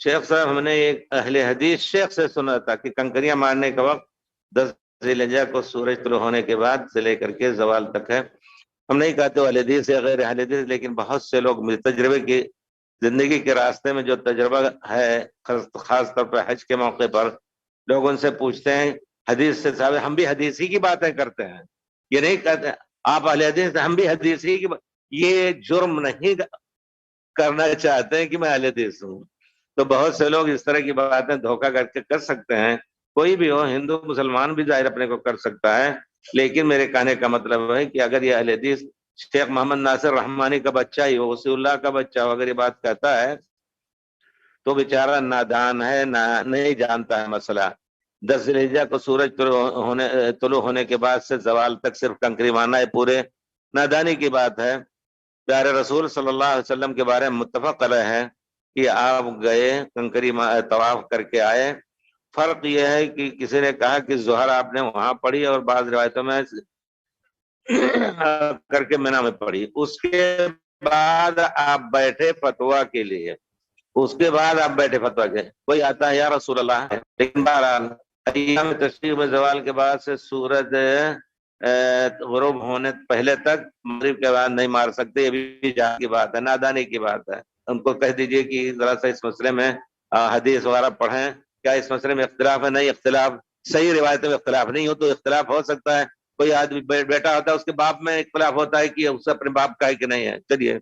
شیخ صاحب ہم نے ایک اہل حدیث شیخ سے سنا تھا کہ کنکریاں مارنے کا وقت 10 ذی الحجہ کو سورج طلوع ہونے کے بعد سے لے کر کے زوال تک ہے۔ ہم نہیں کہتے اہل حدیث یا غیر اہل حدیث، لیکن بہت سے لوگ تجربے کی زندگی کے راستے میں جو تجربہ ہے، خاص طور پر حج کے موقع پر لوگ ان سے پوچھتے ہیں حدیث سے صاحب ہم بھی حدیث ہی کی باتیں کرتے ہیں، یہ نہیں کہتے آپ اہل حدیث ہم بھی حدیث ہی کی یہ جرم نہیں کرنا چاہتے ہیں کہ میں اہل حدیث ہوں۔ تو بہت سے لوگ اس طرح کی باتیں دھوکہ کر کے کر سکتے ہیں، کوئی بھی ہو، ہندو مسلمان بھی ظاہر اپنے کو کر سکتا ہے، لیکن میرے کہنے کا مطلب ہے کہ اگر یہ اہل حدیث شیخ محمد ناصر رحمانی کا بچہ ہی ہو، وصی اللہ کا بچہ ہو، اگر یہ بات کہتا ہے تو بیچارہ نادان ہے، نہیں جانتا ہے مسئلہ۔ 10 ذی الحجہ کو سورج طلوع ہونے کے بعد سے زوال تک صرف کنکری مارنا ہے، پورے نادانی کی بات ہے۔ پیارے رسول صلی اللہ علیہ وسلم کے بارے میں متفق علیہ ہے کہ آپ گئے کنکری طواف کر کے آئے۔ فرق یہ ہے کہ کسی نے کہا کہ ظہر آپ نے وہاں پڑھی اور بعض روایتوں میں کر کے مینا میں پڑھی، اس کے بعد آپ بیٹھے فتویٰ کے لیے، اس کے بعد آپ بیٹھے فتویٰ کے، کوئی آتا ہے یا رسول اللہ، لیکن بہرحال ایام تشریق میں زوال کے بعد سے سورج غروب ہونے پہلے تک مغرب کے بعد نہیں مار سکتے، یہ بھی جہاں کی بات ہے، نادانی کی بات ہے۔ ان کو کہہ دیجئے کہ ذرا سا اس مسئلے میں حدیث وغیرہ پڑھیں، کیا اس مسئلے میں اختلاف ہے؟ نہیں اختلاف، صحیح روایتوں میں اختلاف نہیں ہو تو اختلاف ہو سکتا ہے، کوئی آدمی بیٹا ہوتا ہے اس کے باپ میں اختلاف ہوتا ہے کہ اس اپنے باپ کا ہے کہ نہیں ہے، چلیے